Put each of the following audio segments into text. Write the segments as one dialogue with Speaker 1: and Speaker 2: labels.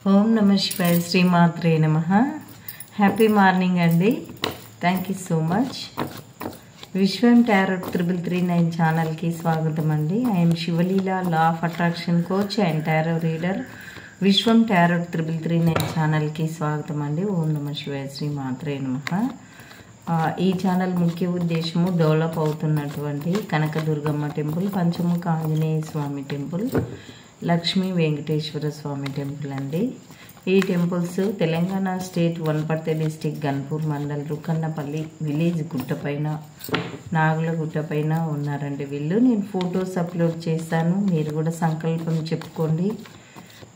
Speaker 1: ఓం నమ శివాయ శ్రీమాత్రే నమః. హ్యాపీ మార్నింగ్ అండి. Thank you so much. Vishwam tarot 3339 ఛానల్కి స్వాగతం అండి. I'm Shivaleela, law of attraction coach and tarot reader. Vishwam tarot 3339 ఛానల్కి స్వాగతం అండి. ఓం నమ శివాయ శ్రీమాత్రే నమః. ఈ ఛానల్ ముఖ్య ఉద్దేశము డెవలప్ అవుతున్నటువంటి Kanakadurgamma temple, Panchamukha Anjaneya Swamy temple, Lakshmi Venkateswara Swamy temple అండి. ఈ temples Telangana state Wanaparthy district Ganpur mandal Rukannapalli village గుట్టపైన, నాగుల గుట్టపైన ఉన్నారండి వీళ్ళు. నేను ఫొటోస్ అప్లోడ్ చేస్తాను, మీరు కూడా సంకల్పం చెప్పుకోండి.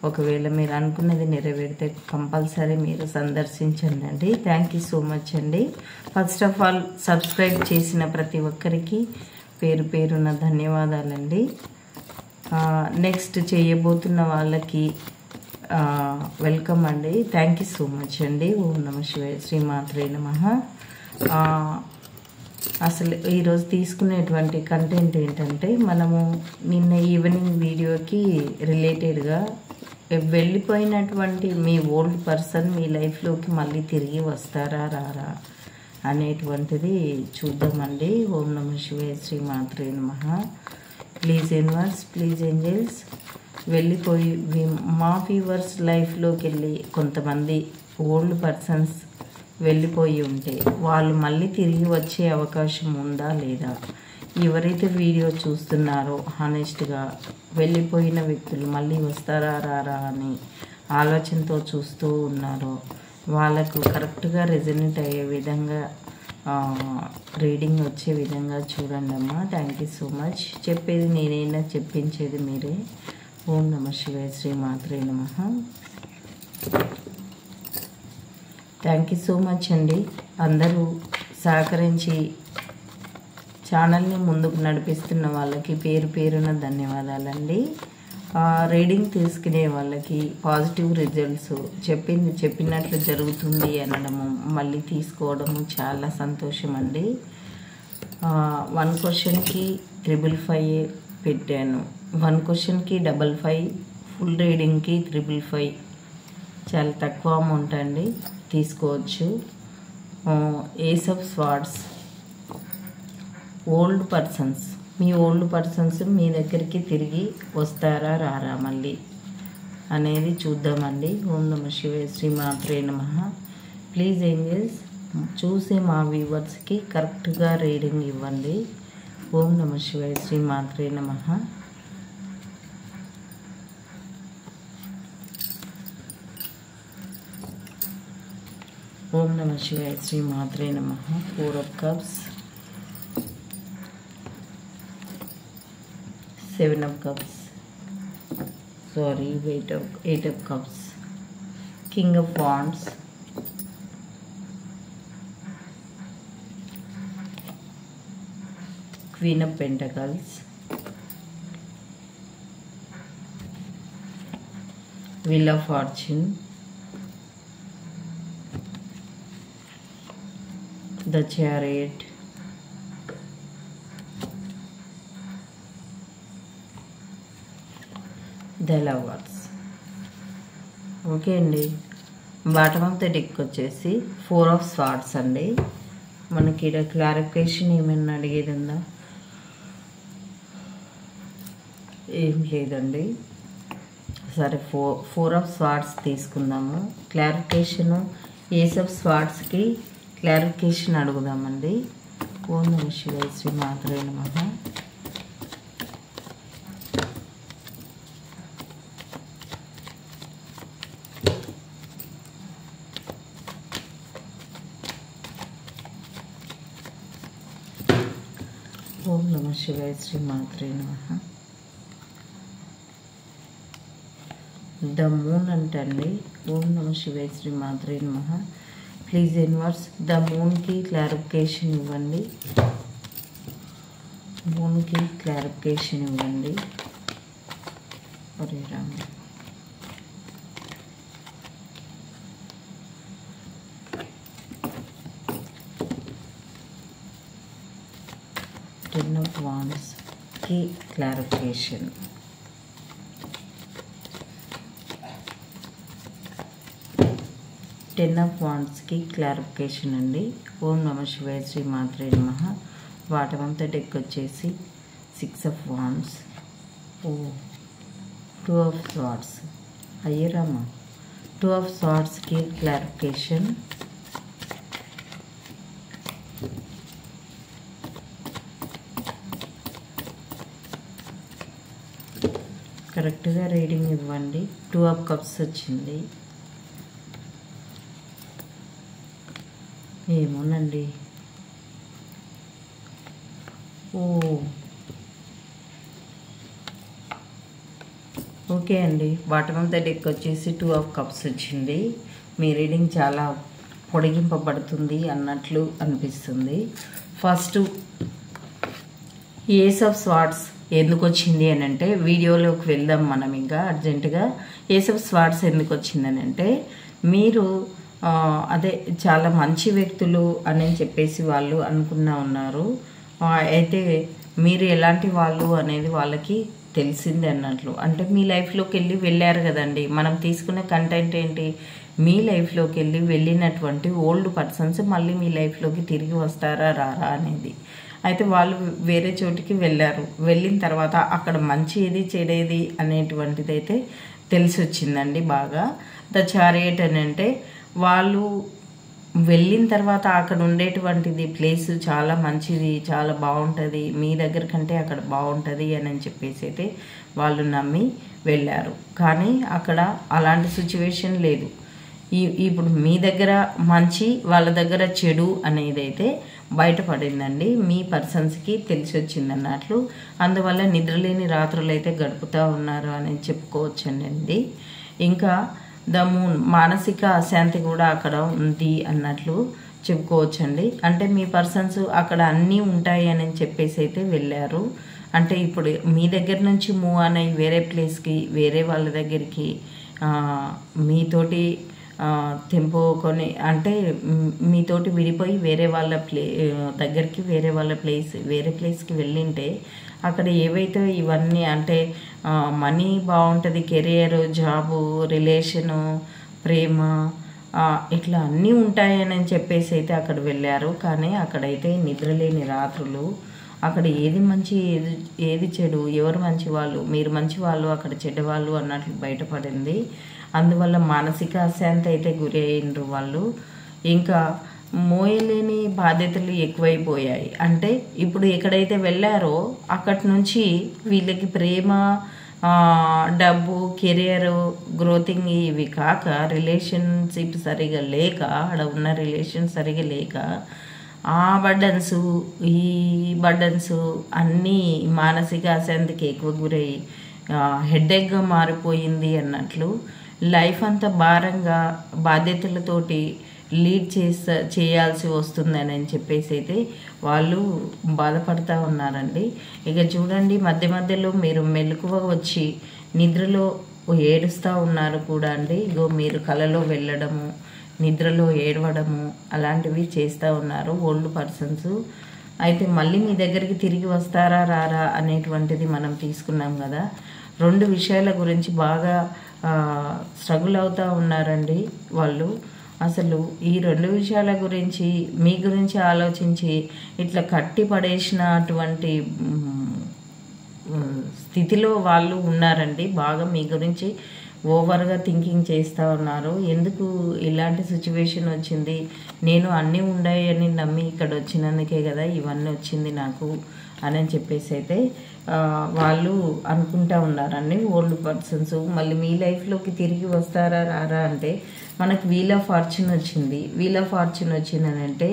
Speaker 1: ఒకవేళ మీరు అనుకున్నది నెరవేరితే కంపల్సరీ మీరు సందర్శించండి అండి. థ్యాంక్ యూ సో మచ్ అండి. ఫస్ట్ ఆఫ్ ఆల్ సబ్స్క్రైబ్ చేసిన ప్రతి ఒక్కరికి పేరు పేరున ధన్యవాదాలండి. నెక్స్ట్ చేయబోతున్న వాళ్ళకి వెల్కమ్ అండి. థ్యాంక్ యూ సో మచ్ అండి. ఓం నమ శివాయ శ్రీమాత్రే నమః. అసలు ఈరోజు తీసుకునేటువంటి కంటెంట్ ఏంటంటే, మనము నిన్న ఈవినింగ్ వీడియోకి రిలేటెడ్గా వెళ్ళిపోయినటువంటి మీ ఓల్డ్ పర్సన్ మీ లైఫ్లోకి మళ్ళీ తిరిగి వస్తారా రారా అనేటువంటిది చూద్దామండి. ఓం నమ శివాయ శ్రీమాత్రే నమః. ప్లీజ్ యూనివర్స్, ప్లీజ్ ఏంజల్స్, వెళ్ళిపోయి మా వ్యూవర్స్ లైఫ్లోకి వెళ్ళి కొంతమంది ఓల్డ్ పర్సన్స్ వెళ్ళిపోయి ఉంటే వాళ్ళు మళ్ళీ తిరిగి వచ్చే అవకాశం ఉందా లేదా? ఎవరైతే వీడియో చూస్తున్నారో హానెస్ట్గా వెళ్ళిపోయిన వ్యక్తులు మళ్ళీ వస్తారా రారా అని ఆలోచనతో చూస్తూ ఉన్నారో వాళ్ళకు కరెక్ట్గా రెజనేట్ అయ్యే విధంగా రీడింగ్ వచ్చే విధంగా చూడండి అమ్మా. Thank you so much. చెప్పేది నేనైనా చెప్పించేది మీరే. ఓం నమ శివాయ శ్రీమాత్రే నమః. థ్యాంక్ యూ సో మచ్ అండి. అందరూ సహకరించి ఛానల్ని ముందుకు నడిపిస్తున్న వాళ్ళకి పేరు పేరున ధన్యవాదాలండి. రీడింగ్ తీసుకునే వాళ్ళకి పాజిటివ్ రిజల్ట్స్ చెప్పినట్లు జరుగుతుంది అనడము, మళ్ళీ తీసుకోవడము చాలా సంతోషం అండి. 1 క్వశ్చన్కి 555 పెట్టాను, 1 క్వశ్చన్కి 55, ఫుల్ రీడింగ్కి 555. చాలా తక్కువ అమౌంట్ అండి, తీసుకోవచ్చు. Ace of swords, old persons, మీ ఓల్డ్ పర్సన్స్ మీ దగ్గరికి తిరిగి వస్తారా రారా మళ్ళీ అనేది చూద్దామండి. ఓం నమ శివాయ శ్రీమాత్రే నమః. ప్లీజ్ ఏంజల్స్, చూసే మా వ్యూవర్స్కి కరెక్ట్గా రీడింగ్ ఇవ్వండి. ఓం నమ శివాయ శ్రీమాత్రే నమః. ఓం నమ శివాయ శ్రీమాత్రే నమః. 4 of cups, 7 of cups, sorry, 8 of cups, king of wands, queen of pentacles, wheel of fortune, the chariot, the lovers. Okay అండి. బాటమ్ ఆఫ్ ద డెక్ వచ్చేసి 4 of swords అండి. మనకి ఇక్కడ క్లారిఫికేషన్ ఏమైనా అడిగేది ఉందా? ఏం లేదండి. సరే, 4 of swords తీసుకుందాము. క్లారిఫికేషను ఏస్ ఆఫ్ స్వార్డ్స్కి క్లారిఫికేషన్ అడుగుదామండి. ఓం నమ శివాయ శ్రీమాత్రే నమః. ఓం నమ శివాయ శ్రీమాత్రే నమః. ద మూన్ అంటండి. ఓం నమ శివాయ శ్రీమాత్రే నమః. ప్లీజ్ యూనివర్స్, ద మూన్కి క్లారిఫికేషన్ ఇవ్వండి. మూన్కి క్లారిఫికేషన్ ఇవ్వండి. ఒరే రామ. Ten of Wands की clarification. 10 ఆఫ్ వాండ్స్కి క్లారిఫికేషన్ అండి. ఓం నమ శివాయ, శ్రీ మాత్రే నమః. బాటమ్ ఆఫ్ ద డెక్ వచ్చేసి 6 ఆఫ్ వాండ్స్, 2 ఆఫ్ స్వార్డ్స్. అయ్యరామా, 2 ఆఫ్ స్వార్డ్స్కి క్లారిఫికేషన్. కరెక్ట్గా రీడింగ్ ఇవ్వండి. 2 ఆఫ్ కప్స్ వచ్చింది. ఏమోనండి. ఓకే అండి. బాటమ్ ఆఫ్ ద డెక్ వచ్చేసి 2 ఆఫ్ కప్స్ వచ్చింది. మీ రీడింగ్ చాలా పొడిగింపబడుతుంది అన్నట్లు అనిపిస్తుంది. ఫస్ట్ ఏస్ ఆఫ్ స్వార్డ్స్ ఎందుకు వచ్చింది అని అంటే, వీడియోలోకి వెళ్దాం మనం ఇంకా అర్జెంటుగా. ఏస్ ఆఫ్ స్వార్డ్స్ ఎందుకు వచ్చిందని అంటే, మీరు అదే చాలా మంచి వ్యక్తులు అని చెప్పేసి వాళ్ళు అనుకున్నా ఉన్నారు. అయితే మీరు ఎలాంటి వాళ్ళు అనేది వాళ్ళకి తెలిసింది అన్నట్లు. అంటే మీ లైఫ్లోకి వెళ్ళారు కదండి. మనం తీసుకునే కంటెంట్ ఏంటి, మీ లైఫ్లోకి వెళ్ళినటువంటి ఓల్డ్ పర్సన్స్ మళ్ళీ మీ లైఫ్లోకి తిరిగి వస్తారా రారా అనేది. అయితే వాళ్ళు వేరే చోటికి వెళ్ళారు. వెళ్ళిన తర్వాత అక్కడ మంచి ఏది చెడేది అనేటువంటిది అయితే తెలిసి వచ్చిందండి బాగా. ద చారియట్ అని అంటే, వాళ్ళు వెళ్ళిన తర్వాత అక్కడ ఉండేటువంటిది ప్లేస్ చాలా మంచిది, చాలా బాగుంటుంది, మీ దగ్గర కంటే అక్కడ బాగుంటుంది అని చెప్పేసి అయితే వాళ్ళు నమ్మి వెళ్ళారు. కానీ అక్కడ అలాంటి సిచ్యువేషన్ లేదు. ఇప్పుడు మీ దగ్గర మంచి, వాళ్ళ దగ్గర చెడు అనేది అయితే బయటపడిందండి. మీ పర్సన్స్కి తెలిసి వచ్చింది అన్నట్లు. అందువల్ల నిద్రలేని రాత్రులు అయితే గడుపుతూ ఉన్నారు అని చెప్పుకోవచ్చండి. ఇంకా ద మూన్, మానసిక అశాంతి కూడా అక్కడ ఉంది అన్నట్లు చెప్పుకోవచ్చండి. అంటే మీ పర్సన్స్ అక్కడ అన్నీ ఉంటాయి అని చెప్పేసి అయితే వెళ్ళారు. అంటే ఇప్పుడు మీ దగ్గర నుంచి మూవ్ అని వేరే ప్లేస్కి, వేరే వాళ్ళ దగ్గరికి మీతోటి తెంపుకొని, అంటే మీతోటి విడిపోయి వేరే వాళ్ళ దగ్గరికి, వేరే ప్లేస్కి వెళ్ళింటే అక్కడ ఏవైతే ఇవన్నీ అంటే మనీ బాగుంటుంది, కెరియర్, జాబు, రిలేషను, ప్రేమ, ఇట్లా అన్నీ ఉంటాయని చెప్పేసి అయితే అక్కడ వెళ్ళారు. కానీ అక్కడైతే నిద్రలేని రాత్రులు, అక్కడ ఏది మంచి ఏది చెడు, ఎవరు మంచి వాళ్ళు, మీరు మంచి వాళ్ళు, అక్కడ చెడ్డవాళ్ళు అన్నట్లు బయటపడింది. అందువల్ల మానసిక అశాంతి అయితే గురి అయినరు వాళ్ళు. ఇంకా మోయలేని బాధ్యతలు ఎక్కువైపోయాయి. అంటే ఇప్పుడు ఎక్కడైతే వెళ్ళారో అక్కడి నుంచి వీళ్ళకి ప్రేమ, డబ్బు, కెరియర్, గ్రోతింగ్ ఇవి కాక, రిలేషన్షిప్ సరిగా లేక, అక్కడ ఉన్న రిలేషన్ సరిగా లేక, ఆ బర్డన్స్, ఈ బర్డన్స్ అన్నీ మానసిక అశాంతికి ఎక్కువ గురై హెడ్ఏక్గా మారిపోయింది అన్నట్లు. లైఫ్ అంతా భారంగా బాధ్యతలతోటి లీడ్ చేయాల్సి వస్తుందని చెప్పేసి అయితే వాళ్ళు బాధపడుతూ ఉన్నారండి. ఇక చూడండి, మధ్య మధ్యలో మీరు మెలకువ వచ్చి నిద్రలో ఏడుస్తూ ఉన్నారు కూడా అండి. ఇగో మీరు కలలో వెళ్ళడము, నిద్రలో ఏడవడము అలాంటివి చేస్తూ ఉన్నారు ఓల్డ్ పర్సన్స్. అయితే మళ్ళీ మీ దగ్గరికి తిరిగి వస్తారా రారా అనేటువంటిది మనం తీసుకున్నాం కదా. 2 విషయాల గురించి బాగా స్ట్రగుల్ అవుతూ ఉన్నారండి వాళ్ళు. అసలు ఈ 2 విషయాల గురించి, మీ గురించి ఆలోచించి ఇట్లా కట్టి పడేసినటువంటి స్థితిలో వాళ్ళు ఉన్నారండి. బాగా మీ గురించి ఓవర్గా థింకింగ్ చేస్తూ ఉన్నారు. ఎందుకు ఇలాంటి సిచ్యువేషన్ వచ్చింది, నేను అన్నీ ఉన్నాయని నమ్మి ఇక్కడ వచ్చినందుకే కదా ఇవన్నీ వచ్చింది నాకు అని చెప్పేసి అయితే వాళ్ళు అనుకుంటూ ఉన్నారండి ఓల్డ్ పర్సన్స్. మళ్ళీ మీ లైఫ్లోకి తిరిగి వస్తారా రారా అంటే, మనకు వీల్ ఆఫ్ ఫార్చ్యూన్ వచ్చింది. వీల్ ఆఫ్ ఫార్చ్యూన్ వచ్చిందని అంటే,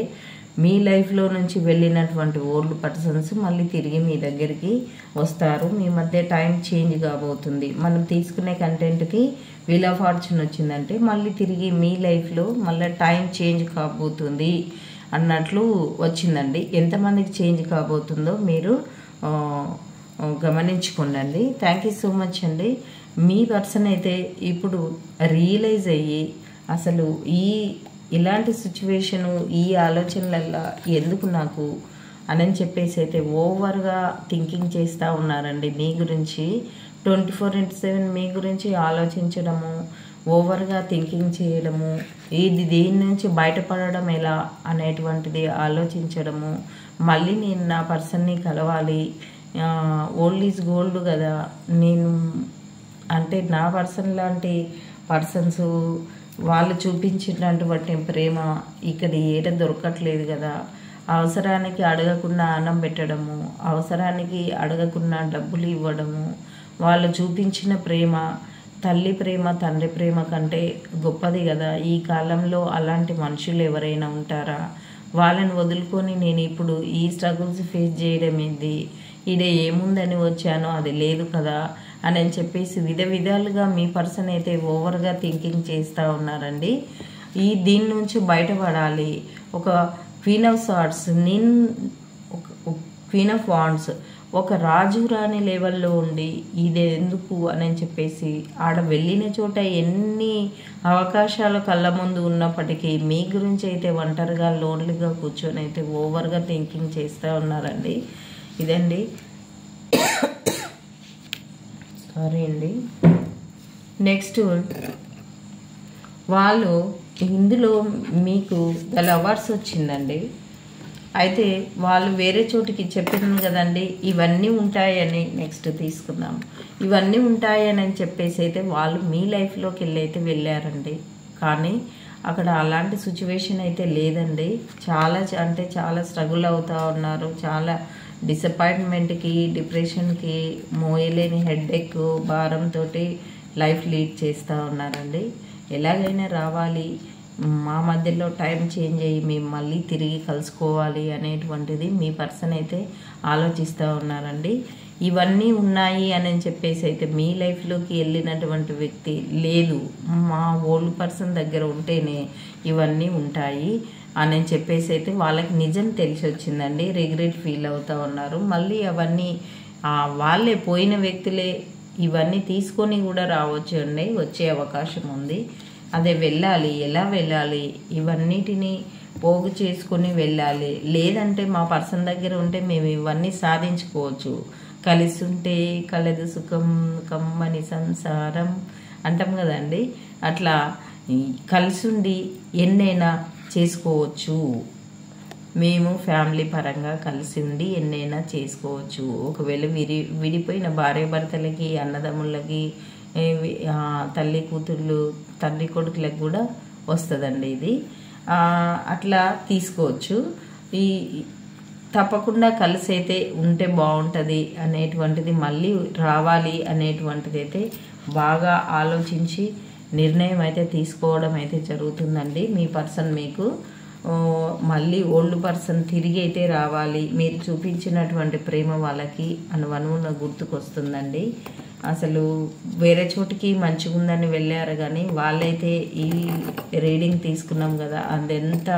Speaker 1: మీ లైఫ్లో నుంచి వెళ్ళినటువంటి ఓల్డ్ పర్సన్స్ మళ్ళీ తిరిగి మీ దగ్గరికి వస్తారు. మీ మధ్య టైం చేంజ్ కాబోతుంది. మనం తీసుకునే కంటెంట్కి వీల్ ఆఫ్ ఫార్చ్యూన్ వచ్చిందంటే మళ్ళీ తిరిగి మీ లైఫ్లో మళ్ళీ టైం చేంజ్ కాబోతుంది అన్నట్లు వచ్చిందండి. ఎంతమందికి చేంజ్ కాబోతుందో మీరు గమనించుకోండి. థ్యాంక్ యూ సో మచ్ అండి. మీ పర్సన్ అయితే ఇప్పుడు రియలైజ్ అయ్యి అసలు ఇలాంటి సిచ్యువేషను, ఈ ఆలోచనలల్లో ఎందుకు నాకు అని చెప్పేసి అయితే ఓవర్గా థింకింగ్ చేస్తూ ఉన్నారండి మీ గురించి. 24/7 మీ గురించి ఆలోచించడము, ఓవర్గా థింకింగ్ చేయడము, ఇది దేని నుంచి బయటపడడం ఎలా అనేటువంటిది ఆలోచించడము, మళ్ళీ నేను నా పర్సన్ని కలవాలి, ఓల్డ్ ఈజ్ గోల్డ్ కదా, నేను అంటే నా పర్సన్ లాంటి పర్సన్స్ వాళ్ళు చూపించినటువంటి ప్రేమ ఇక్కడ ఏడ దొరకట్లేదు కదా, అవసరానికి అడగకుండా అన్నం పెట్టడము, అవసరానికి అడగకుండా డబ్బులు ఇవ్వడము, వాళ్ళు చూపించిన ప్రేమ తల్లి ప్రేమ తండ్రి ప్రేమ కంటే గొప్పది కదా, ఈ కాలంలో అలాంటి మనుషులు ఎవరైనా ఉంటారా, వాళ్ళని వదులుకొని నేను ఇప్పుడు ఈ స్ట్రగుల్స్ ఫేస్ చేయడం ఏంది, ఇదే ఏముందని వచ్చానో అది లేదు కదా అని చెప్పేసి విధాలుగా మీ పర్సన్ అయితే ఓవర్గా థింకింగ్ చేస్తూ ఉన్నారండి. దీని నుంచి బయటపడాలి. ఒక క్వీన్ ఆఫ్ సార్ట్స్, నేను క్వీన్ ఆఫ్ వాండ్స్, ఒక రాజు రాణి లెవెల్లో ఉండి ఇది ఎందుకు అని చెప్పేసి ఆడ వెళ్ళిన చోట ఎన్ని అవకాశాలు కళ్ళ ముందు ఉన్నప్పటికీ మీ గురించి అయితే ఒంటరిగా లోన్లీగా కూర్చొని అయితే ఓవర్గా థింకింగ్ చేస్తూ ఉన్నారండి. ఇదండి. సారీ అండి. నెక్స్ట్ వాళ్ళు ఇందులో మీకు ద లవర్స్ వచ్చిందండి. అయితే వాళ్ళు వేరే చోటికి చెప్పినాను కదండి ఇవన్నీ ఉంటాయని, నెక్స్ట్ తీసుకుందాం. ఇవన్నీ ఉంటాయని చెప్పేసి అయితే వాళ్ళు మీ లైఫ్లోకి వెళ్ళారండి. కానీ అక్కడ అలాంటి సిచ్యువేషన్ అయితే లేదండి. చాలా అంటే చాలా స్ట్రగుల్ అవుతూ ఉన్నారు. చాలా డిసప్పాయింట్మెంట్కి, డిప్రెషన్కి, మోయలేని హెడ్ఏక్ భారంతో లైఫ్ లీడ్ చేస్తూ ఉన్నారండి. ఎలాగైనా రావాలి, మా మధ్యలో టైం చేంజ్ అయ్యి మేము మళ్ళీ తిరిగి కలుసుకోవాలి అనేటువంటిది మీ పర్సన్ అయితే ఆలోచిస్తూ ఉన్నారండి. ఇవన్నీ ఉన్నాయి అని చెప్పేసి అయితే మీ లైఫ్లోకి వెళ్ళినటువంటి వ్యక్తి లేదు, మా ఓల్డ్ పర్సన్ దగ్గర ఉంటేనే ఇవన్నీ ఉంటాయి అని చెప్పేసి అయితే వాళ్ళకి నిజం తెలిసి వచ్చిందండి. రిగ్రెట్ ఫీల్ అవుతూ ఉన్నారు. మళ్ళీ అవన్నీ వాళ్ళే పోయిన వ్యక్తులే ఇవన్నీ తీసుకొని కూడా రావచ్చు అండి, వచ్చే అవకాశం ఉంది. అదే వెళ్ళాలి, ఎలా వెళ్ళాలి, ఇవన్నిటిని పోగు చేసుకొని వెళ్ళాలి. లేదంటే మా పర్సన్ దగ్గర ఉంటే మేము ఇవన్నీ సాధించుకోవచ్చు. కలిసి ఉంటే కలదు సుఖం కమ్మని సంసారం అంటాం కదండి, అట్లా కలిసి ఉండి ఎన్నైనా చేసుకోవచ్చు. మేము ఫ్యామిలీ పరంగా కలిసి ఉండి ఎన్నైనా చేసుకోవచ్చు. ఒకవేళ విడిపోయిన భార్యాభర్తలకి, అన్నదమ్ములకి, తల్లి కూతుళ్ళు, తండ్రి కొడుకులకు కూడా వస్తుందండి ఇది. అట్లా తీసుకోవచ్చు. ఈ తప్పకుండా కలిసి అయితే ఉంటే బాగుంటుంది అనేటువంటిది, మళ్ళీ రావాలి అనేటువంటిది అయితే బాగా ఆలోచించి నిర్ణయం అయితే తీసుకోవడం అయితే జరుగుతుందండి. మీ పర్సన్ మీకు మళ్ళీ ఓల్డ్ పర్సన్ తిరిగి అయితే రావాలి. మీరు చూపించినటువంటి ప్రేమ వాళ్ళకి అనువనువున గుర్తుకొస్తుందండి. అసలు వేరే చోటికి మంచిగా ఉందని వెళ్ళారు కానీ వాళ్ళైతే ఈ రీడింగ్ తీసుకున్నాం కదా, అదెంత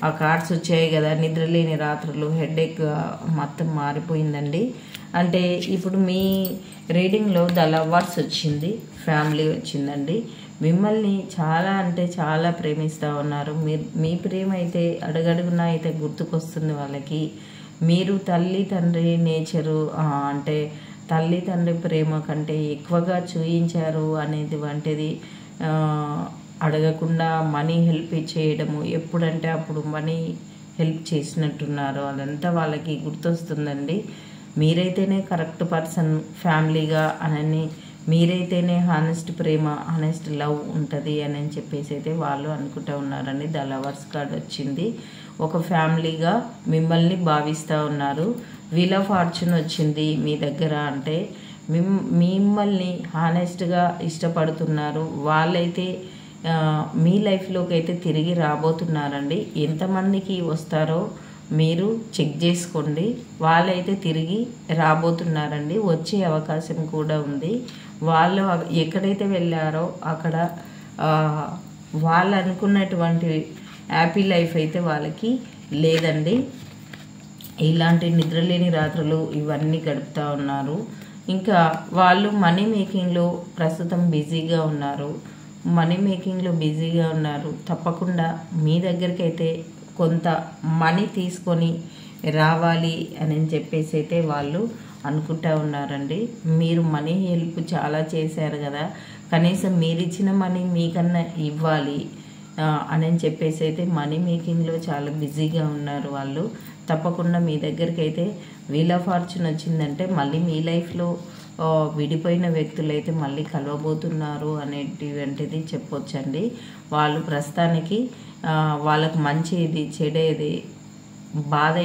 Speaker 1: ఆ కార్డ్స్ వచ్చాయి కదా, నిద్రలేని రాత్రులు, హెడేక్ మొత్తం మారిపోయిందండి. అంటే ఇప్పుడు మీ రీడింగ్లో ద లవర్స్ వచ్చింది, ఫ్యామిలీ వచ్చిందండి. మిమ్మల్ని చాలా అంటే చాలా ప్రేమిస్తూ ఉన్నారు. మీ ప్రేమ అయితే అడుగడుగునా అయితే గుర్తుకొస్తుంది వాళ్ళకి. మీరు తల్లి తండ్రి నేచరు అంటే తల్లి తండ్రి ప్రేమ కంటే ఎక్కువగా చూయించారు అనేది వంటిది. అడగకుండా మనీ హెల్ప్ చేయడము, ఎప్పుడంటే అప్పుడు మనీ హెల్ప్ చేసినట్టున్నారు, అదంతా వాళ్ళకి గుర్తొస్తుందండి. మీరైతేనే కరెక్ట్ పర్సన్ ఫ్యామిలీగా అని, మీరైతేనే హానెస్ట్ ప్రేమ, హానెస్ట్ లవ్ ఉంటుంది అని చెప్పేసి అయితే వాళ్ళు అనుకుంటూ ఉన్నారండి. ద లవర్స్ కార్డ్ వచ్చింది. ఒక ఫ్యామిలీగా మిమ్మల్ని భావిస్తూ ఉన్నారు. వీల్ ఆఫ్ ఫార్చ్యూన్ వచ్చింది మీ దగ్గర. అంటే మిమ్మల్ని హానెస్ట్గా ఇష్టపడుతున్నారు. వాళ్ళైతే మీ లైఫ్లోకి అయితే తిరిగి రాబోతున్నారండి. ఎంతమందికి వస్తారో మీరు చెక్ చేసుకోండి. వాళ్ళైతే తిరిగి రాబోతున్నారండి, వచ్చే అవకాశం కూడా ఉంది. వాళ్ళు ఎక్కడైతే వెళ్ళారో అక్కడ వాళ్ళు అనుకున్నటువంటి హ్యాపీ లైఫ్ అయితే వాళ్ళకి లేదండి. ఇలాంటి నిద్రలేని రాత్రులు ఇవన్నీ గడుపుతూ ఉన్నారు. ఇంకా వాళ్ళు మనీ మేకింగ్లో ప్రస్తుతం బిజీగా ఉన్నారు. తప్పకుండా మీ దగ్గరికి అయితే కొంత మనీ తీసుకొని రావాలి అని చెప్పేసి అయితే వాళ్ళు అనుకుంటా ఉన్నారండి. మీరు మనీ హెల్ప్ చాలా చేశారు కదా, కనీసం మీరు ఇచ్చిన మనీ మీకన్నా ఇవ్వాలి అని చెప్పేసి అయితే మనీ మేకింగ్లో చాలా బిజీగా ఉన్నారు వాళ్ళు. తప్పకుండా మీ దగ్గరికి అయితే వీల్ ఆఫ్ ఫార్చ్యూన్ వచ్చిందంటే మళ్ళీ మీ లైఫ్లో విడిపోయిన వ్యక్తులు అయితే మళ్ళీ కలవబోతున్నారు అనేటువంటిది చెప్పొచ్చండి. వాళ్ళు ప్రస్తుతానికి వాళ్ళకు మంచి ఏది చెడేది బాధ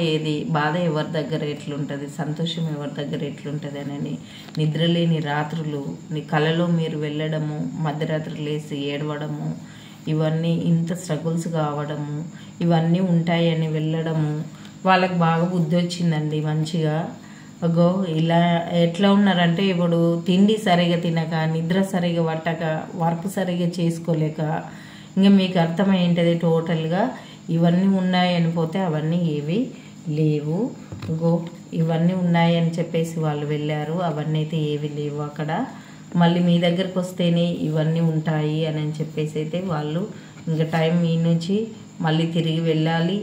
Speaker 1: ఎవరి దగ్గర ఎట్లుంటుంది, సంతోషం ఎవరి దగ్గర ఎట్లుంటుంది అని నిద్రలేని రాత్రులు, కలలో మీరు వెళ్ళడము, మధ్యరాత్రి లేసి ఏడవడము, ఇవన్నీ ఇంత స్ట్రగుల్స్ కావడము ఇవన్నీ ఉంటాయని వెళ్ళడము, వాళ్ళకి బాగా బుద్ధి వచ్చిందండి మంచిగా. అగో ఇలా ఎట్లా ఉన్నారంటే ఇప్పుడు తిండి సరిగా తినక, నిద్ర సరిగా పట్టక, వర్క్ సరిగా చేసుకోలేక, ఇంకా మీకు అర్థమైంటుంది టోటల్గా ఇవన్నీ ఉన్నాయని పోతే అవన్నీ ఏవి లేవు. గో ఇవన్నీ ఉన్నాయని చెప్పేసి వాళ్ళు వెళ్ళారు, అవన్నీ అయితే ఏవి లేవు అక్కడ. మళ్ళీ మీ దగ్గరకు వస్తేనే ఇవన్నీ ఉంటాయి అని చెప్పేసి అయితే వాళ్ళు ఇంకా టైం మీ నుంచి మళ్ళీ తిరిగి వెళ్ళాలి.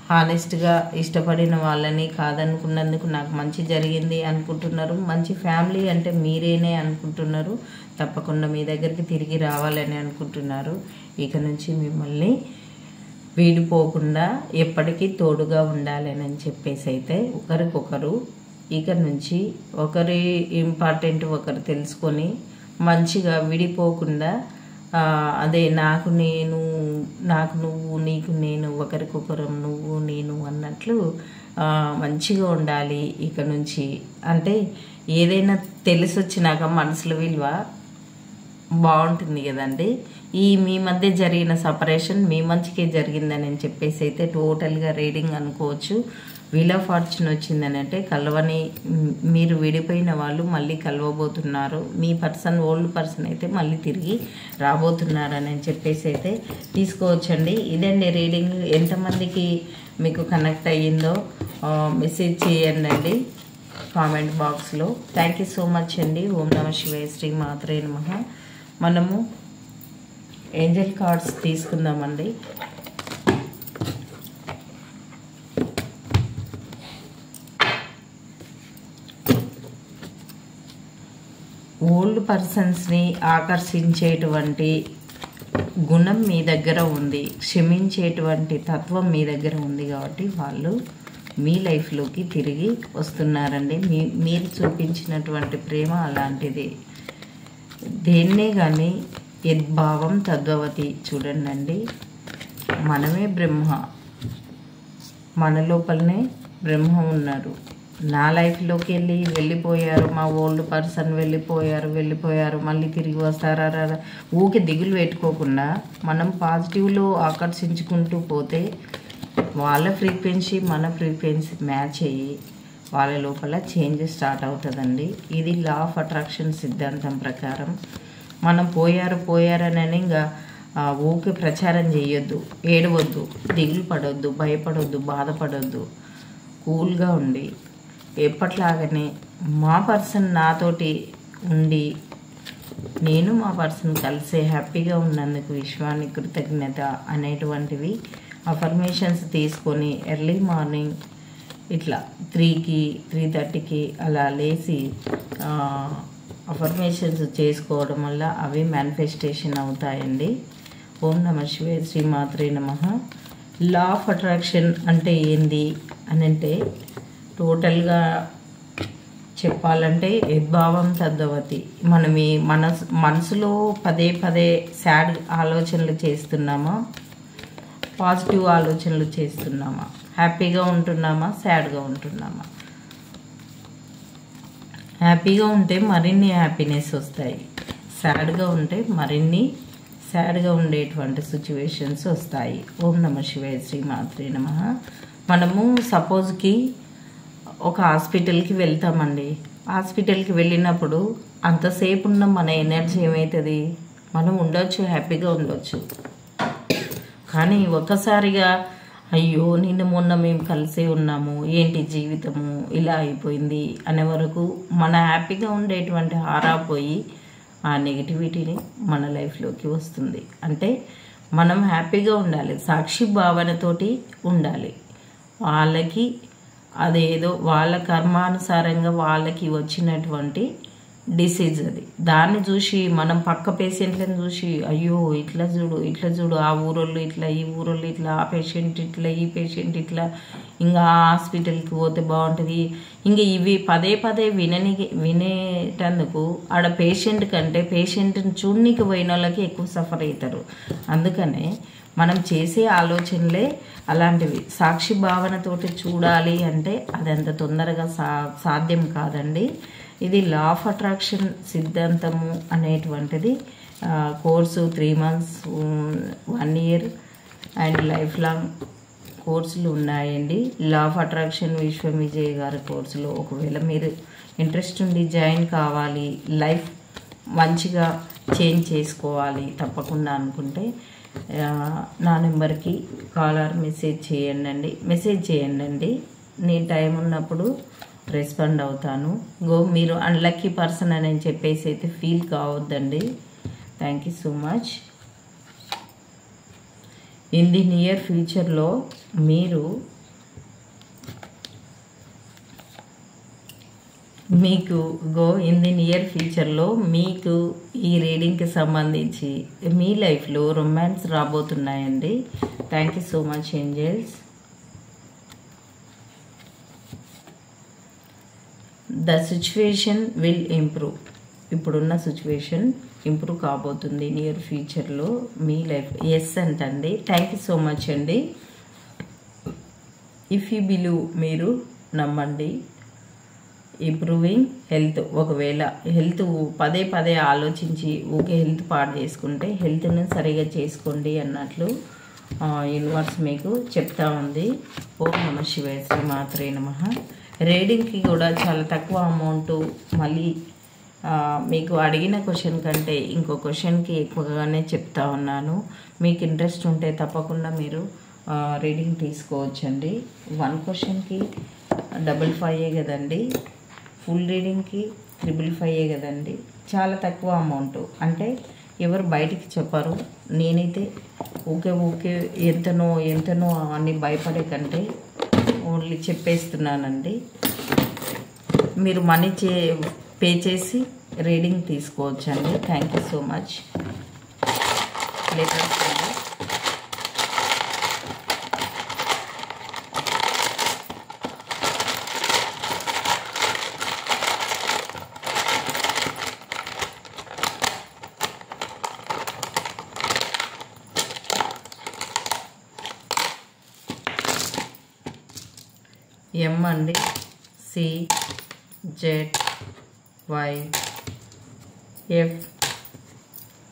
Speaker 1: హానెస్ట్గా ఇష్టపడిన వాళ్ళని కాదనుకున్నందుకు నాకు మంచి జరిగింది అనుకుంటున్నారు. మంచి ఫ్యామిలీ అంటే మీరేనే అనుకుంటున్నారు. తప్పకుండా మీ దగ్గరికి తిరిగి రావాలని అనుకుంటున్నారు. ఇక నుంచి మిమ్మల్ని వీడిపోకుండా ఎప్పటికీ తోడుగా ఉండాలని చెప్పేసి అయితే ఒకరికొకరు ఇక నుంచి ఒకరి ఇంపార్టెంట్ ఒకరు తెలుసుకొని మంచిగా విడిపోకుండా అదే నాకు నువ్వు నీకు నేను ఒకరికొకరం నువ్వు నేను అన్నట్లు మంచిగా ఉండాలి ఇక నుంచి. అంటే ఏదైనా తెలిసి వచ్చినాక మనసులో విలువ బాగుంటుంది కదండి. ఈ మీ మధ్య జరిగిన సపరేషన్ మీ మంచికే జరిగిందని చెప్పేసి అయితే టోటల్గా రీడింగ్ అనుకోవచ్చు. వీల్ ఆఫ్ ఫార్చ్యూన్ వచ్చిందని అంటే కలవని మీరు విడిపోయిన వాళ్ళు మళ్ళీ కలవబోతున్నారు. మీ పర్సన్ ఓల్డ్ పర్సన్ అయితే మళ్ళీ తిరిగి రాబోతున్నారని చెప్పేసి అయితే తీసుకోవచ్చండి. ఇదండి రీడింగ్. ఎంతమందికి మీకు కనెక్ట్ అయ్యిందో మెసేజ్ చేయండి కామెంట్ బాక్స్లో. థ్యాంక్ యూ సో మచ్ అండి. ఓం నమః శివాయ, శ్రీ మాత్రే నమః. మనము ఏంజల్ కార్డ్స్ తీసుకుందామండి. ఓల్డ్ పర్సన్స్ని ఆకర్షించేటువంటి గుణం మీ దగ్గర ఉంది, క్షమించేటువంటి తత్వం మీ దగ్గర ఉంది కాబట్టి వాళ్ళు మీ లైఫ్లోకి తిరిగి వస్తున్నారండి. మీరు చూపించినటువంటి ప్రేమ అలాంటిది. దేన్నే కానీ యద్భావం తద్భవతి. చూడండి, మనమే బ్రహ్మ, మన లోపలనే బ్రహ్మ ఉన్నారు. నా లైఫ్లోకి వెళ్ళిపోయారు, మా ఓల్డ్ పర్సన్ వెళ్ళిపోయారు మళ్ళీ తిరిగి వస్తారా ఊకే దిగులు పెట్టుకోకుండా మనం పాజిటివ్లో ఆకర్షించుకుంటూ పోతే వాళ్ళ ఫ్రీక్వెన్సీ మన ఫ్రీక్వెన్సీ మ్యాచ్ అయ్యి వాళ్ళ లోపల చేంజ్ స్టార్ట్ అవుతుందండి. ఇది లా ఆఫ్ అట్రాక్షన్ సిద్ధాంతం ప్రకారం. మనం పోయారని ఇంకా ఊకే ప్రచారం చేయొద్దు, ఏడవద్దు, దిగులు పడొద్దు, భయపడొద్దు, బాధపడొద్దు. కూల్గా ఉండి ఎప్పట్లాగానే మా పర్సన్ నాతోటి ఉండి నేను మా పర్సన్ కలిసే హ్యాపీగా ఉన్నందుకు విశ్వానికి కృతజ్ఞత అనేటువంటివి అఫర్మేషన్స్ తీసుకొని ఎర్లీ మార్నింగ్ ఇట్లా 3కి 3:30కి అలా లేచి అఫర్మేషన్స్ చేసుకోవడం వల్ల అవి మేనిఫెస్టేషన్ అవుతాయండి. ఓం నమః శివాయ, శ్రీ మాత్రే నమః. లా ఆఫ్ అట్రాక్షన్ అంటే ఏంది అని అంటే టోటల్గా చెప్పాలంటే యద్భావం తద్భవతి. మనం ఈ మనసులో పదే సాడ్ ఆలోచనలు చేస్తున్నామా, పాజిటివ్ ఆలోచనలు చేస్తున్నామా, హ్యాపీగా ఉంటున్నామా, సాడ్గా ఉంటున్నామా? హ్యాపీగా ఉంటే మరిన్ని హ్యాపీనెస్ వస్తాయి, సాడ్గా ఉంటే మరిన్ని సాడ్గా ఉండేటువంటి సిచ్యువేషన్స్ వస్తాయి. ఓం నమః శివాయ, శ్రీ మాత్రే నమః. మనము సపోజ్కి ఒక హాస్పిటల్కి వెళ్తామండి. హాస్పిటల్కి వెళ్ళినప్పుడు అంతసేపు ఉన్న మన ఎనర్జీ ఏమవుతుంది, మనం ఉండొచ్చు, హ్యాపీగా ఉండొచ్చు. కానీ ఒక్కసారిగా అయ్యో నిన్న మొన్న మేము కలిసే ఉన్నాము, ఏంటి జీవితము ఇలా అయిపోయింది అనే వరకు మన హ్యాపీగా ఉండేటువంటి హారా పోయి ఆ నెగిటివిటీని మన లైఫ్లోకి వస్తుంది. అంటే మనం హ్యాపీగా ఉండాలి, సాక్షి భావనతోటి ఉండాలి. వాళ్ళకి అదేదో వాళ్ళ కర్మానుసారంగా వాళ్ళకి వచ్చినటువంటి డిసీజ్ అది. దాన్ని చూసి మనం పక్క పేషెంట్లను చూసి అయ్యో ఇట్లా చూడు ఇట్లా చూడు, ఆ ఊరోళ్ళు ఇట్లా, ఈ ఊరోళ్ళు ఇట్లా, ఆ పేషెంట్ ఇట్లా, ఈ పేషెంట్ ఇట్లా, ఇంకా ఆ హాస్పిటల్కి పోతే బాగుంటుంది, ఇంకా ఇవి పదే పదే వినేటందుకు ఆడ పేషెంట్ కంటే పేషెంట్ని చూడనీకి పోయిన వాళ్ళకి ఎక్కువ సఫర్ అవుతారు. అందుకనే మనం చేసే ఆలోచనలే అలాంటివి. సాక్షి భావనతోటి చూడాలి అంటే అది అంత తొందరగా సాధ్యం కాదండి. ఇది లా ఆఫ్ అట్రాక్షన్ సిద్ధాంతము అనేటువంటిది course 3 months, 1 year and life long కోర్సులు ఉన్నాయండి. లా ఆఫ్ అట్రాక్షన్ విశ్వం విజయ్ గారి కోర్సులో ఒకవేళ మీరు ఇంట్రెస్ట్ ఉండి జాయిన్ కావాలి, లైఫ్ మంచిగా చేంజ్ చేసుకోవాలి తప్పకుండా అనుకుంటే నా నెంబర్కి కాల్ ఆర్ మెసేజ్ చేయండి. నేను టైం ఉన్నప్పుడు రెస్పాండ్ అవుతాను. మీరు అన్లక్కీ పర్సన్ అని చెప్పేసి అయితే ఫీల్ కావద్దండి. Thank you so much. In the near ఫ్యూచర్లో మీకు ఈ రీడింగ్కి సంబంధించి మీ లైఫ్లో రొమాన్స్ రాబోతున్నాయండి. Thank you so much angels. The situation will improve. ఇప్పుడున్న సిచ్యువేషన్ ఇంప్రూవ్ కాబోతుంది నియర్ ఫ్యూచర్లో మీ లైఫ్. ఎస్ అంటండి. థ్యాంక్ యూ సో మచ్ అండి. ఇఫ్ యూ బిలీవ్, మీరు నమ్మండి. Improving health. ఒకవేళ హెల్త్ పదే పదే ఆలోచించి ఊకే హెల్త్ పాడు చేసుకుంటే హెల్త్ని సరిగా చేసుకోండి అన్నట్లు యూనివర్స్ మీకు చెప్తా ఉంది. ఓం నమః శివాయ. శ్రీ మాత్రే నమః. రీడింగ్కి కూడా చాలా తక్కువ అమౌంట్, మళ్ళీ మీకు అడిగిన క్వశ్చన్ కంటే ఇంకో క్వశ్చన్కి ఎక్కువగానే చెప్తా ఉన్నాను. మీకు ఇంట్రెస్ట్ ఉంటే తప్పకుండా మీరు రీడింగ్ తీసుకోవచ్చండి. 1 క్వశ్చన్కి 555 కదండి, ఫుల్ రీడింగ్కి 555 కదండి. చాలా తక్కువ అమౌంట్. అంటే ఎవరు బయటికి చెప్పరు. నేనైతే ఊకే ఎంతనో అని భయపడే కంటే ఓన్లీ చెప్పేస్తున్నానండి. మీరు మనీ పే చేసి రీడింగ్ తీసుకోవచ్చండి. Thank you so much. Letters అండి. ఎం అండి, C, Z, Y, F,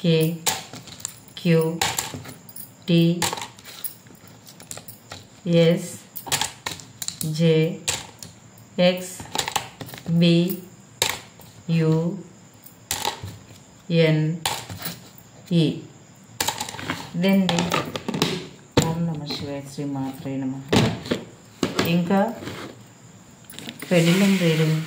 Speaker 1: K, Q, T, S, J, X, B, U, N, E. ఇదండి. ఓం నమః శివాయ. శ్రీ మాత్రే నమః. ఇంకా పెండిలం రీడింగ్.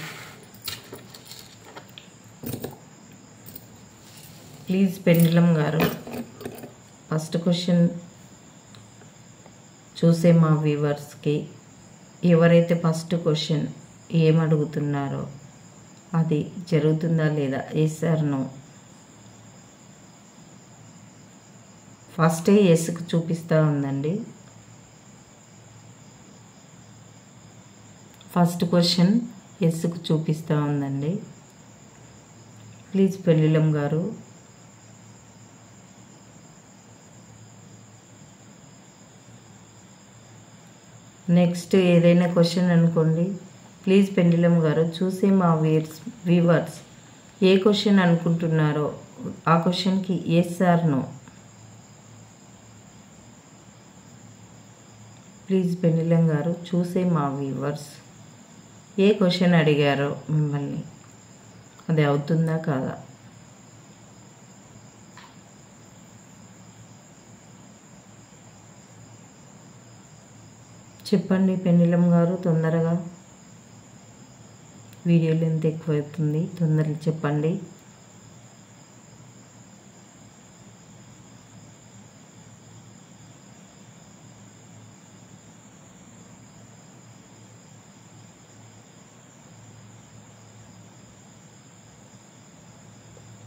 Speaker 1: ప్లీజ్ పెండిలం గారు, ఫస్ట్ క్వశ్చన్ చూసే మా వ్యూవర్స్కి ఎవరైతే ఫస్ట్ క్వశ్చన్ ఏమడుగుతున్నారో అది జరుగుతుందా లేదా, ఎస్ ఆర్ నో. ఫస్టే ఎస్కి చూపిస్తూ ఉందండి. ఫస్ట్ క్వశ్చన్ ఎస్కు చూపిస్తూ ఉందండి. ప్లీజ్ పెండిలం గారు, నెక్స్ట్ ఏదైనా క్వశ్చన్ అనుకోండి. ప్లీజ్ పెండిలం గారు, చూసే మా వ్యూవర్స్ ఏ క్వశ్చన్ అనుకుంటున్నారో ఆ క్వశ్చన్కి yes or no. Please pendulum గారు, చూసే మా వ్యూవర్స్ ఏ క్వశ్చన్ అడిగారో మిమ్మల్ని అది అవుతుందా కాదా. చెప్పండి పెండిలం గారు, తొందరగా. వీడియో లెంత్ ఎక్కువవుతుంది, తొందరగా చెప్పండి.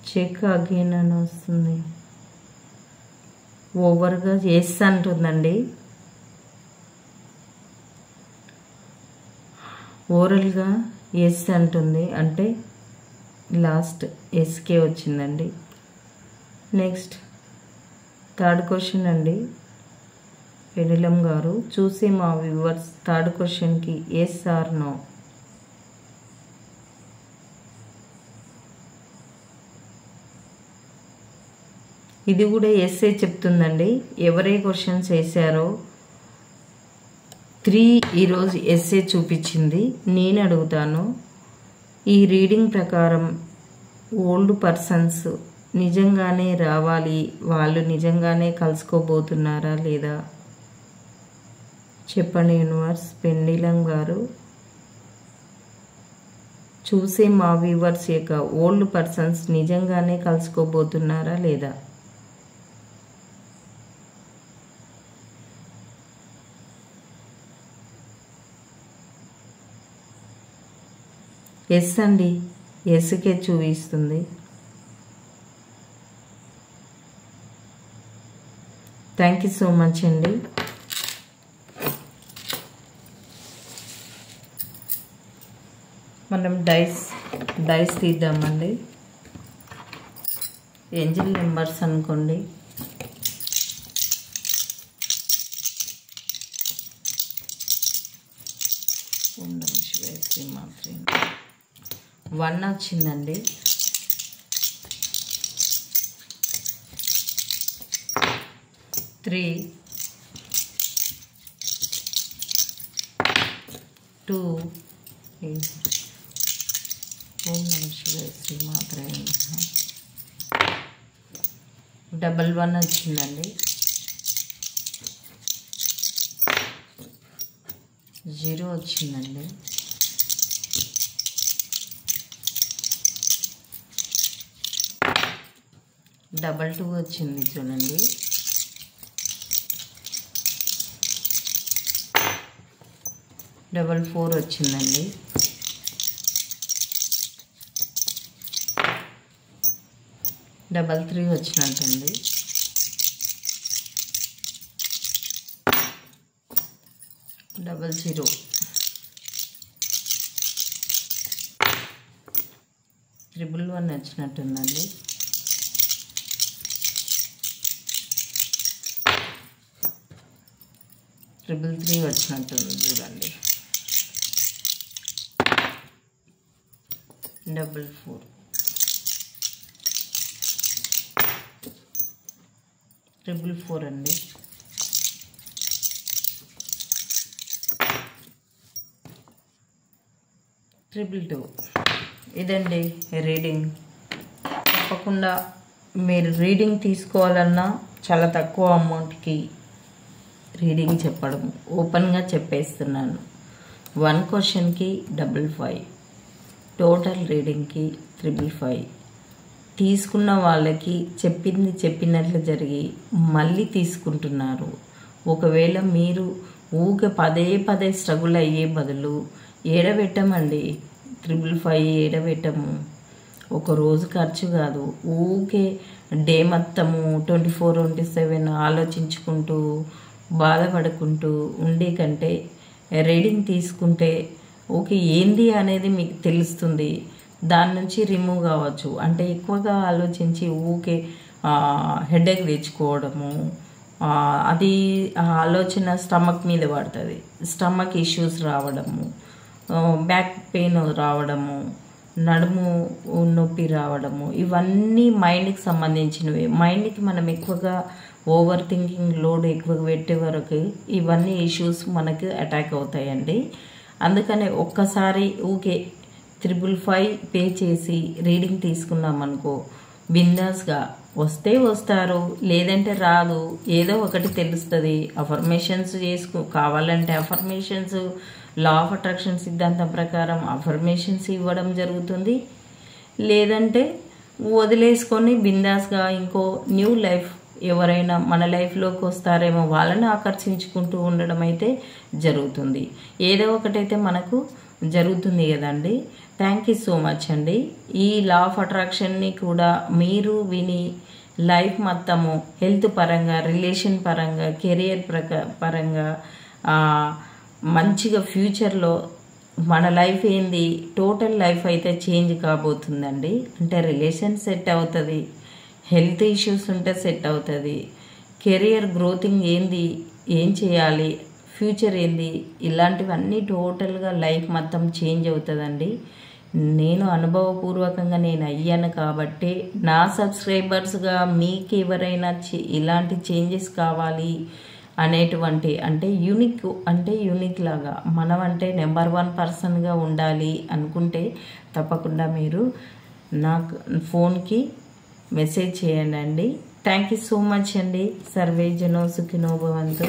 Speaker 1: చెక్ అగైన్ అని వస్తుంది. ఓవర్గా ఎస్ అంటుందండి. ఓరల్గా ఎస్ అంటుంది, అంటే లాస్ట్ ఎస్కే వచ్చిందండి. నెక్స్ట్ థర్డ్ క్వశ్చన్ అండి. పెనిలం గారు చూసి మా వ్యూవర్స్ థర్డ్ క్వశ్చన్కి ఎస్ ఆర్ నో. ఇది కూడా ఎస్ఏ చెప్తుందండి. ఎవరే క్వశ్చన్స్ వేసారో 3 ఈరోజు ఎస్ఏ చూపించింది. నేను అడుగుతాను, ఈ రీడింగ్ ప్రకారం ఓల్డ్ పర్సన్స్ నిజంగానే రావాలి, వాళ్ళు నిజంగానే కలుసుకోబోతున్నారా లేదా చెప్పండి యూనివర్స్. పెండిలం గారు చూసే మా వ్యూవర్స్ యొక్క ఓల్డ్ పర్సన్స్ నిజంగానే కలుసుకోబోతున్నారా లేదా. ఎస్ అండి, ఎస్కే చూపిస్తుంది. థ్యాంక్ యూ సో మచ్ అండి. మనం డైస్ తీద్దామండి. ఏంజల్ నెంబర్స్ అనుకోండి. మాత్రం 1 వచ్చిందండి. 3 2 ఓం నమః శివాయ శ్రీ మాత్రే నమః. 11 వచ్చిందండి. 0 వచ్చిందండి. 22 వచ్చింది చూడండి. 44 వచ్చిందండి. 33 వచ్చినట్టుంది. 00 111 వచ్చినట్టుందండి. 333 వచ్చినట్టుంది చూడండి. 44 444 అండి. 222. ఇదండి రీడింగ్. తప్పకుండా మీరు రీడింగ్ తీసుకోవాలన్నా చాలా తక్కువ అమౌంట్కి రీడింగ్ చెప్పడం ఓపెన్గా చెప్పేస్తున్నాను. 1 క్వశ్చన్కి 55, టోటల్ రీడింగ్కి 355. తీసుకున్న వాళ్ళకి చెప్పింది చెప్పినట్లు జరిగి మళ్ళీ తీసుకుంటున్నారు. ఒకవేళ మీరు ఊకే పదే స్ట్రగుల్ అయ్యే బదులు ఏడబెట్టమండి. 355 ఏడబెట్టము. ఒక రోజు ఖర్చు కాదు. ఊకే డే మొత్తము 24/7 ఆలోచించుకుంటూ బాధపడుకుంటూ ఉండే కంటే రీడింగ్ తీసుకుంటే ఓకే ఏంది అనేది మీకు తెలుస్తుంది. దాని నుంచి రిమూవ్ కావచ్చు. అంటే ఎక్కువగా ఆలోచించి ఊకే హెడేక్ తెచ్చుకోవడము, అది ఆలోచన స్టమక్ మీద పడుతుంది. స్టమక్ ఇష్యూస్ రావడము, బ్యాక్ పెయిన్ రావడము, నడుము నొప్పి రావడము, ఇవన్నీ మైండ్కి సంబంధించినవి. మైండ్కి మనం ఎక్కువగా ఓవర్ థింకింగ్ లోడ్ ఎక్కువగా పెట్టే వరకు ఇవన్నీ ఇష్యూస్ మనకు అటాక్ అవుతాయండి. అందుకనే ఒక్కసారి ఊకే 355 పే చేసి రీడింగ్ తీసుకున్నామనుకో, బిందాస్గా వస్తే వస్తారు, లేదంటే రాదు. ఏదో ఒకటి తెలుస్తుంది. అఫర్మేషన్స్ కావాలంటే అఫర్మేషన్స్, లా ఆఫ్ అట్రాక్షన్ సిద్ధాంతం ప్రకారం అఫర్మేషన్స్ ఇవ్వడం జరుగుతుంది. లేదంటే వదిలేసుకొని బిందాస్గా ఇంకో న్యూ లైఫ్ ఎవరైనా మన లైఫ్లోకి వస్తారేమో వాళ్ళని ఆకర్షించుకుంటూ ఉండడం అయితే జరుగుతుంది. ఏదో ఒకటైతే మనకు జరుగుతుంది కదండి. థ్యాంక్ యూ సో మచ్ అండి. ఈ లా ఆఫ్ అట్రాక్షన్ని కూడా మీరు విని లైఫ్ మొత్తము హెల్త్ పరంగా, రిలేషన్ పరంగా, కెరియర్ పరంగా మంచిగా ఫ్యూచర్లో మన లైఫ్ ఏంది, టోటల్ లైఫ్ అయితే చేంజ్ కాబోతుందండి. అంటే రిలేషన్ సెట్ అవుతుంది, హెల్త్ ఇష్యూస్ ఉంటే సెట్ అవుతుంది, కెరియర్ గ్రోతింగ్ ఏంది, ఏం చేయాలి, ఫ్యూచర్ ఏంది, ఇలాంటివన్నీ టోటల్గా లైఫ్ మొత్తం చేంజ్ అవుతుందండి. నేను అనుభవపూర్వకంగా నేను అయ్యాను కాబట్టి నా సబ్స్క్రైబర్స్గా మీకు ఎవరైనా ఇలాంటి చేంజెస్ కావాలి అనేటువంటి అంటే యూనిక్ లాగా మనం అంటే నెంబర్ 1 పర్సన్గా ఉండాలి అనుకుంటే తప్పకుండా మీరు నాకు ఫోన్కి మెసేజ్ చేయండి అండి. థ్యాంక్ యూ సో మచ్ అండి. సర్వే జనో సుఖినో భవంతు.